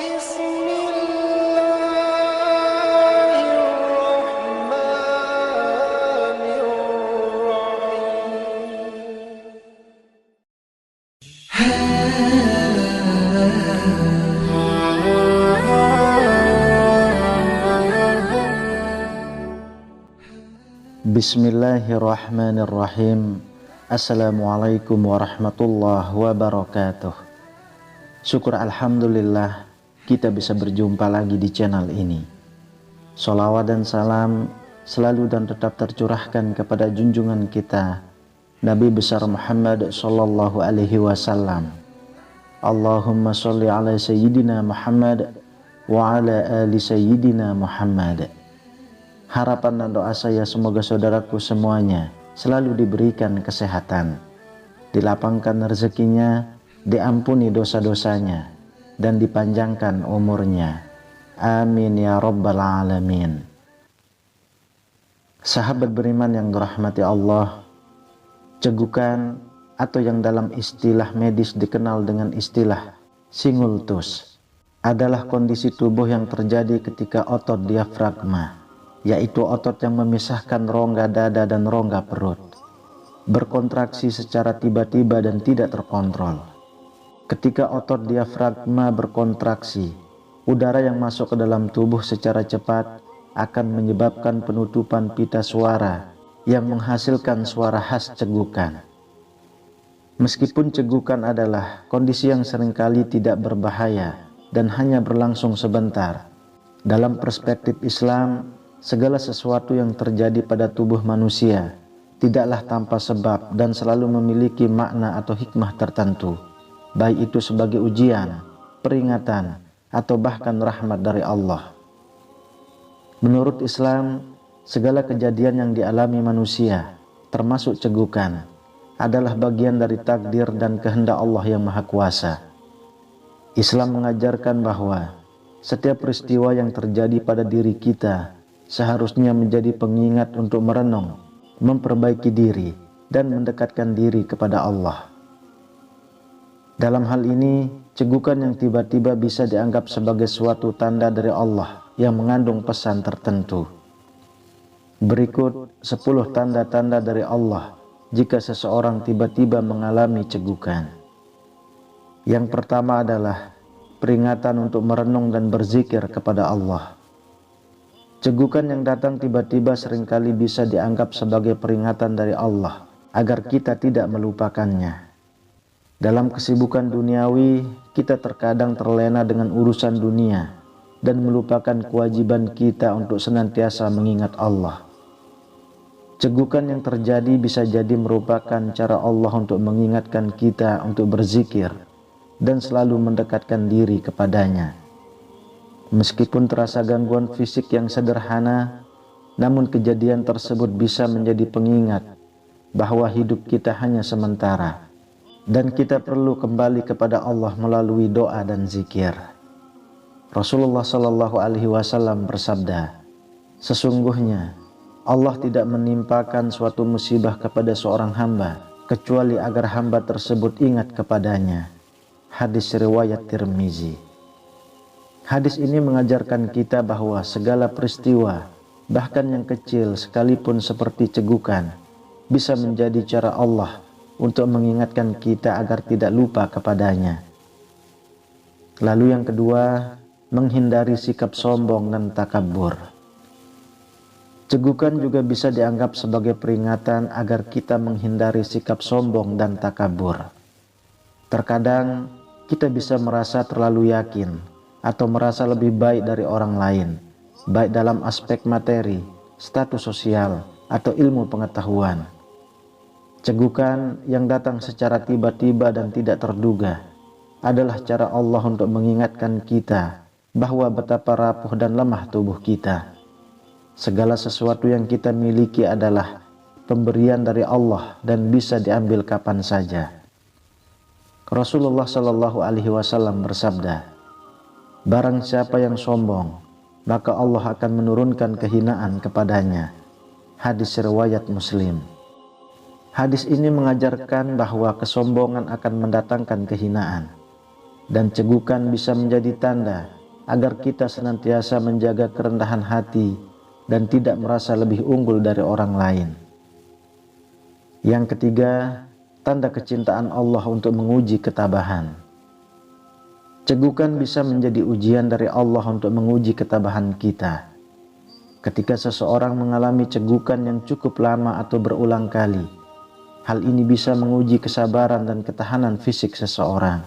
Bismillahirrahmanirrahim. Assalamualaikum warahmatullahi wabarakatuh. Syukur alhamdulillah kita bisa berjumpa lagi di channel ini. Sholawat dan salam selalu dan tetap tercurahkan kepada junjungan kita Nabi besar Muhammad sallallahu alaihi wasallam. Allahumma sholli ala sayyidina Muhammad wa ala ali sayyidina Muhammad. Harapan dan doa saya semoga saudaraku semuanya selalu diberikan kesehatan, dilapangkan rezekinya, diampuni dosa-dosanya, dan dipanjangkan umurnya. Amin ya rabbal alamin. Sahabat beriman yang dirahmati Allah, cegukan atau yang dalam istilah medis dikenal dengan istilah singultus adalah kondisi tubuh yang terjadi ketika otot diafragma, yaitu otot yang memisahkan rongga dada dan rongga perut, berkontraksi secara tiba-tiba dan tidak terkontrol. Ketika otot diafragma berkontraksi, udara yang masuk ke dalam tubuh secara cepat akan menyebabkan penutupan pita suara yang menghasilkan suara khas cegukan. Meskipun cegukan adalah kondisi yang seringkali tidak berbahaya dan hanya berlangsung sebentar, dalam perspektif Islam, segala sesuatu yang terjadi pada tubuh manusia tidaklah tanpa sebab dan selalu memiliki makna atau hikmah tertentu, baik itu sebagai ujian, peringatan, atau bahkan rahmat dari Allah. Menurut Islam, segala kejadian yang dialami manusia, termasuk cegukan, adalah bagian dari takdir dan kehendak Allah yang Maha Kuasa. Islam mengajarkan bahwa setiap peristiwa yang terjadi pada diri kita seharusnya menjadi pengingat untuk merenung, memperbaiki diri, dan mendekatkan diri kepada Allah. Dalam hal ini, cegukan yang tiba-tiba bisa dianggap sebagai suatu tanda dari Allah yang mengandung pesan tertentu. Berikut 10 tanda-tanda dari Allah jika seseorang tiba-tiba mengalami cegukan. Yang pertama adalah peringatan untuk merenung dan berzikir kepada Allah. Cegukan yang datang tiba-tiba seringkali bisa dianggap sebagai peringatan dari Allah agar kita tidak melupakannya. Dalam kesibukan duniawi, kita terkadang terlena dengan urusan dunia dan melupakan kewajiban kita untuk senantiasa mengingat Allah. Cegukan yang terjadi bisa jadi merupakan cara Allah untuk mengingatkan kita untuk berzikir dan selalu mendekatkan diri kepadanya. Meskipun terasa gangguan fisik yang sederhana, namun kejadian tersebut bisa menjadi pengingat bahwa hidup kita hanya sementara dan kita perlu kembali kepada Allah melalui doa dan zikir. Rasulullah Shallallahu Alaihi Wasallam bersabda, sesungguhnya Allah tidak menimpakan suatu musibah kepada seorang hamba kecuali agar hamba tersebut ingat kepadanya. Hadis riwayat Tirmizi. Hadis ini mengajarkan kita bahwa segala peristiwa, bahkan yang kecil sekalipun seperti cegukan, bisa menjadi cara Allah untuk mengingatkan kita agar tidak lupa kepadanya. Lalu yang kedua, menghindari sikap sombong dan takabur. Cegukan juga bisa dianggap sebagai peringatan agar kita menghindari sikap sombong dan takabur. Terkadang kita bisa merasa terlalu yakin atau merasa lebih baik dari orang lain, baik dalam aspek materi, status sosial, atau ilmu pengetahuan. Cegukan yang datang secara tiba-tiba dan tidak terduga adalah cara Allah untuk mengingatkan kita bahwa betapa rapuh dan lemah tubuh kita. Segala sesuatu yang kita miliki adalah pemberian dari Allah dan bisa diambil kapan saja. Rasulullah Shallallahu Alaihi Wasallam bersabda, barang siapa yang sombong, maka Allah akan menurunkan kehinaan kepadanya. Hadis riwayat Muslim. Hadis ini mengajarkan bahwa kesombongan akan mendatangkan kehinaan, dan cegukan bisa menjadi tanda agar kita senantiasa menjaga kerendahan hati dan tidak merasa lebih unggul dari orang lain. Yang ketiga, tanda kecintaan Allah untuk menguji ketabahan. Cegukan bisa menjadi ujian dari Allah untuk menguji ketabahan kita. Ketika seseorang mengalami cegukan yang cukup lama atau berulang kali, hal ini bisa menguji kesabaran dan ketahanan fisik seseorang.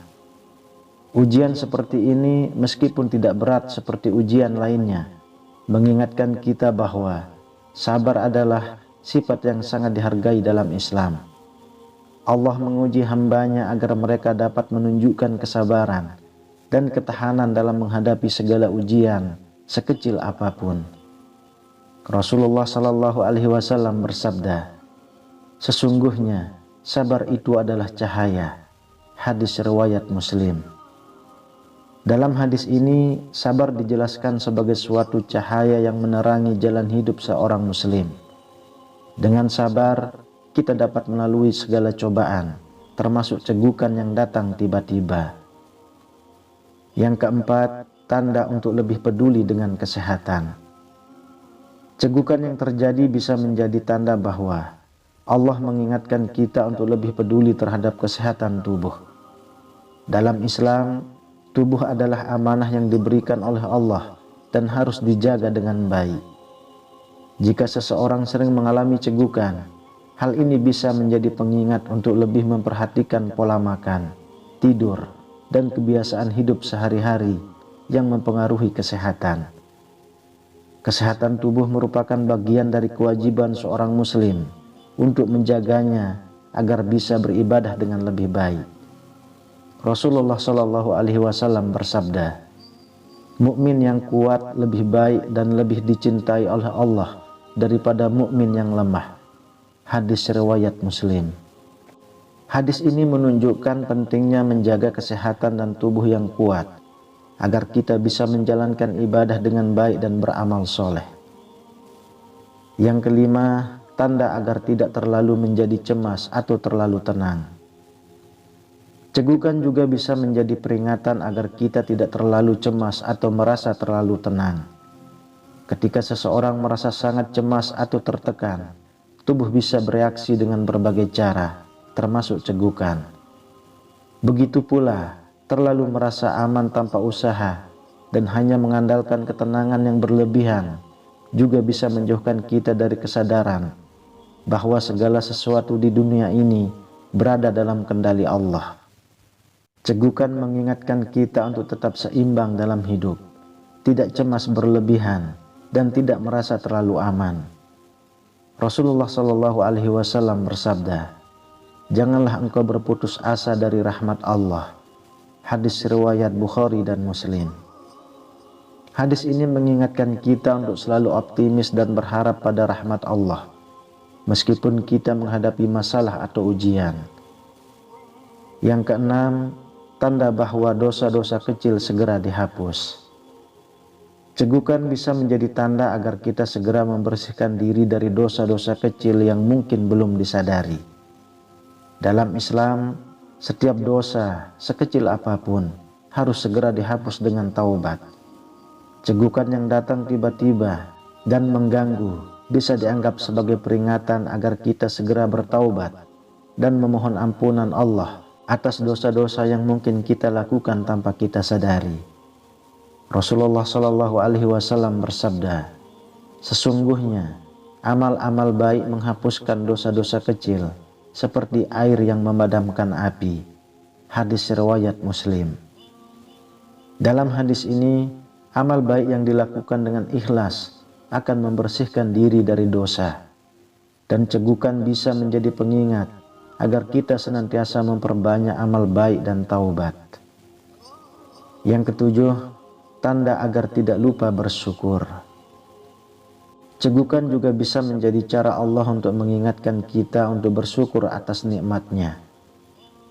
Ujian seperti ini meskipun tidak berat seperti ujian lainnya, mengingatkan kita bahwa sabar adalah sifat yang sangat dihargai dalam Islam. Allah menguji hambanya agar mereka dapat menunjukkan kesabaran dan ketahanan dalam menghadapi segala ujian, sekecil apapun. Rasulullah Shallallahu Alaihi Wasallam bersabda, "Sesungguhnya sabar itu adalah cahaya." Hadis riwayat Muslim. Dalam hadis ini, sabar dijelaskan sebagai suatu cahaya yang menerangi jalan hidup seorang muslim. Dengan sabar, kita dapat melalui segala cobaan, termasuk cegukan yang datang tiba-tiba. Yang keempat, tanda untuk lebih peduli dengan kesehatan. Cegukan yang terjadi bisa menjadi tanda bahwa Allah mengingatkan kita untuk lebih peduli terhadap kesehatan tubuh. Dalam Islam, tubuh adalah amanah yang diberikan oleh Allah dan harus dijaga dengan baik. Jika seseorang sering mengalami cegukan, hal ini bisa menjadi pengingat untuk lebih memperhatikan pola makan, tidur, dan kebiasaan hidup sehari-hari yang mempengaruhi kesehatan. Kesehatan tubuh merupakan bagian dari kewajiban seorang muslim untuk menjaganya agar bisa beribadah dengan lebih baik. Rasulullah Shallallahu Alaihi Wasallam bersabda, "Mukmin yang kuat lebih baik dan lebih dicintai oleh Allah daripada mukmin yang lemah." Hadis riwayat Muslim. Hadis ini menunjukkan pentingnya menjaga kesehatan dan tubuh yang kuat agar kita bisa menjalankan ibadah dengan baik dan beramal soleh. Yang kelima, tanda agar tidak terlalu menjadi cemas atau terlalu tenang. Cegukan juga bisa menjadi peringatan agar kita tidak terlalu cemas atau merasa terlalu tenang. Ketika seseorang merasa sangat cemas atau tertekan, tubuh bisa bereaksi dengan berbagai cara, termasuk cegukan. Begitu pula, terlalu merasa aman tanpa usaha dan hanya mengandalkan ketenangan yang berlebihan juga bisa menjauhkan kita dari kesadaran bahwa segala sesuatu di dunia ini berada dalam kendali Allah. Cegukan mengingatkan kita untuk tetap seimbang dalam hidup, tidak cemas berlebihan, dan tidak merasa terlalu aman. Rasulullah Shallallahu Alaihi Wasallam bersabda, "Janganlah engkau berputus asa dari rahmat Allah." Hadis riwayat Bukhari dan Muslim. Hadis ini mengingatkan kita untuk selalu optimis dan berharap pada rahmat Allah, meskipun kita menghadapi masalah atau ujian. Yang keenam, tanda bahwa dosa-dosa kecil segera dihapus. Cegukan bisa menjadi tanda agar kita segera membersihkan diri dari dosa-dosa kecil yang mungkin belum disadari. Dalam Islam, setiap dosa, sekecil apapun, harus segera dihapus dengan taubat. Cegukan yang datang tiba-tiba dan mengganggu bisa dianggap sebagai peringatan agar kita segera bertaubat dan memohon ampunan Allah atas dosa-dosa yang mungkin kita lakukan tanpa kita sadari. Rasulullah Shallallahu Alaihi Wasallam bersabda, "Sesungguhnya amal-amal baik menghapuskan dosa-dosa kecil seperti air yang memadamkan api." Hadis riwayat Muslim. Dalam hadis ini, amal baik yang dilakukan dengan ikhlas akan membersihkan diri dari dosa, dan cegukan bisa menjadi pengingat agar kita senantiasa memperbanyak amal baik dan taubat. Yang ketujuh, tanda agar tidak lupa bersyukur. Cegukan juga bisa menjadi cara Allah untuk mengingatkan kita untuk bersyukur atas nikmat-Nya.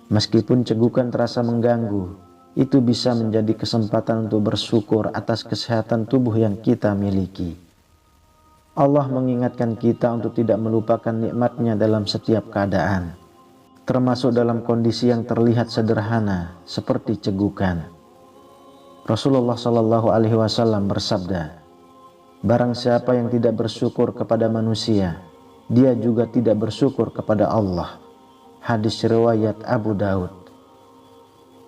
Meskipun cegukan terasa mengganggu, itu bisa menjadi kesempatan untuk bersyukur atas kesehatan tubuh yang kita miliki. Allah mengingatkan kita untuk tidak melupakan nikmat-Nya dalam setiap keadaan, termasuk dalam kondisi yang terlihat sederhana seperti cegukan. Rasulullah Shallallahu Alaihi Wasallam bersabda, barang siapa yang tidak bersyukur kepada manusia, dia juga tidak bersyukur kepada Allah. Hadis riwayat Abu Daud.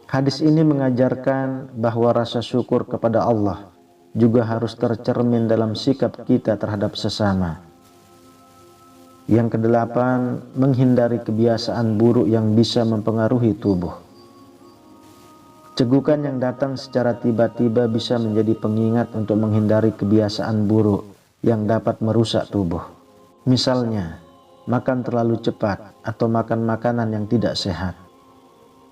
Hadis ini mengajarkan bahwa rasa syukur kepada Allah juga harus tercermin dalam sikap kita terhadap sesama. Yang kedelapan, menghindari kebiasaan buruk yang bisa mempengaruhi tubuh. Cegukan yang datang secara tiba-tiba bisa menjadi pengingat untuk menghindari kebiasaan buruk yang dapat merusak tubuh. Misalnya, makan terlalu cepat atau makan makanan yang tidak sehat.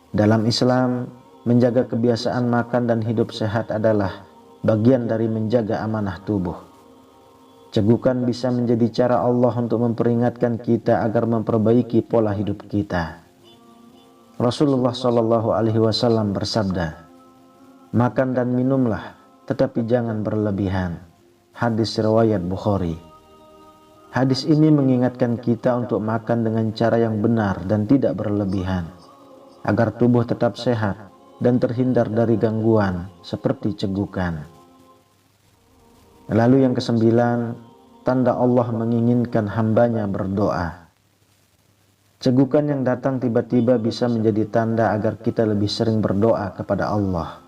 Dalam Islam, menjaga kebiasaan makan dan hidup sehat adalah bagian dari menjaga amanah tubuh. Cegukan bisa menjadi cara Allah untuk memperingatkan kita agar memperbaiki pola hidup kita. Rasulullah Shallallahu Alaihi Wasallam bersabda, makan dan minumlah, tetapi jangan berlebihan. Hadis riwayat Bukhari. Hadis ini mengingatkan kita untuk makan dengan cara yang benar dan tidak berlebihan, agar tubuh tetap sehat dan terhindar dari gangguan seperti cegukan. Lalu yang kesembilan, tanda Allah menginginkan hambanya berdoa. Cegukan yang datang tiba-tiba bisa menjadi tanda agar kita lebih sering berdoa kepada Allah.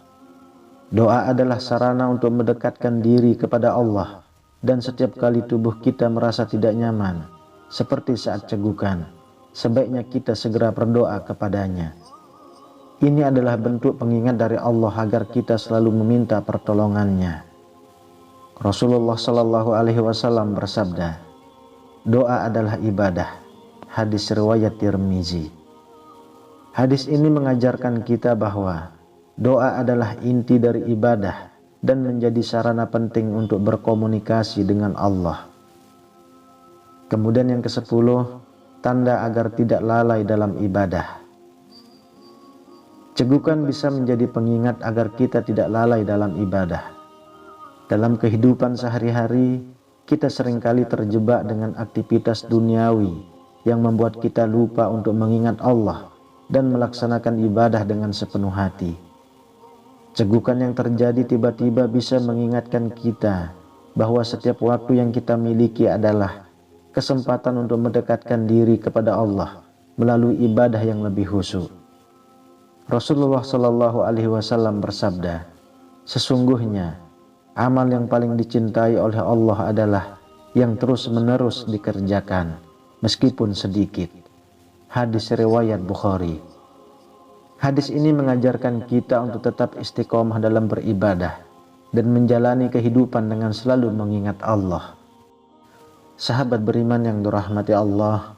Doa adalah sarana untuk mendekatkan diri kepada Allah, dan setiap kali tubuh kita merasa tidak nyaman, seperti saat cegukan, sebaiknya kita segera berdoa kepadanya. Ini adalah bentuk pengingat dari Allah agar kita selalu meminta pertolongannya. Rasulullah Shallallahu Alaihi Wasallam bersabda, doa adalah ibadah. Hadis riwayat Tirmizi. Hadis ini mengajarkan kita bahwa doa adalah inti dari ibadah dan menjadi sarana penting untuk berkomunikasi dengan Allah. Kemudian yang ke-10, tanda agar tidak lalai dalam ibadah. Cegukan bisa menjadi pengingat agar kita tidak lalai dalam ibadah. Dalam kehidupan sehari-hari, kita seringkali terjebak dengan aktivitas duniawi yang membuat kita lupa untuk mengingat Allah dan melaksanakan ibadah dengan sepenuh hati. Cegukan yang terjadi tiba-tiba bisa mengingatkan kita bahwa setiap waktu yang kita miliki adalah kesempatan untuk mendekatkan diri kepada Allah melalui ibadah yang lebih khusyuk. Rasulullah Shallallahu Alaihi Wasallam bersabda, sesungguhnya amal yang paling dicintai oleh Allah adalah yang terus-menerus dikerjakan, meskipun sedikit. Hadis riwayat Bukhari. Hadis ini mengajarkan kita untuk tetap istiqomah dalam beribadah dan menjalani kehidupan dengan selalu mengingat Allah. Sahabat beriman yang dirahmati Allah,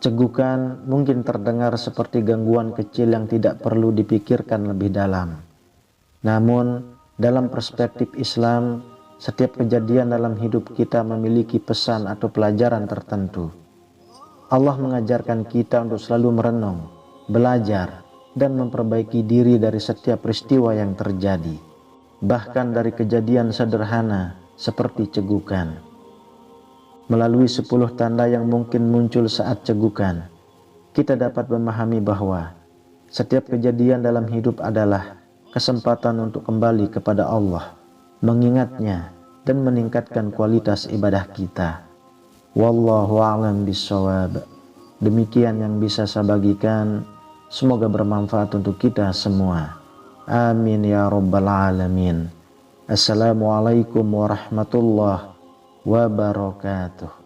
cegukan mungkin terdengar seperti gangguan kecil yang tidak perlu dipikirkan lebih dalam. Namun, dalam perspektif Islam, setiap kejadian dalam hidup kita memiliki pesan atau pelajaran tertentu. Allah mengajarkan kita untuk selalu merenung, belajar, dan memperbaiki diri dari setiap peristiwa yang terjadi, bahkan dari kejadian sederhana seperti cegukan. Melalui 10 tanda yang mungkin muncul saat cegukan, kita dapat memahami bahwa setiap kejadian dalam hidup adalah kesempatan untuk kembali kepada Allah, mengingatnya, dan meningkatkan kualitas ibadah kita. Wallahu a'lam bishawab. Demikian yang bisa saya bagikan. Semoga bermanfaat untuk kita semua. Amin ya rabbal alamin. Assalamualaikum warahmatullahi wabarakatuh.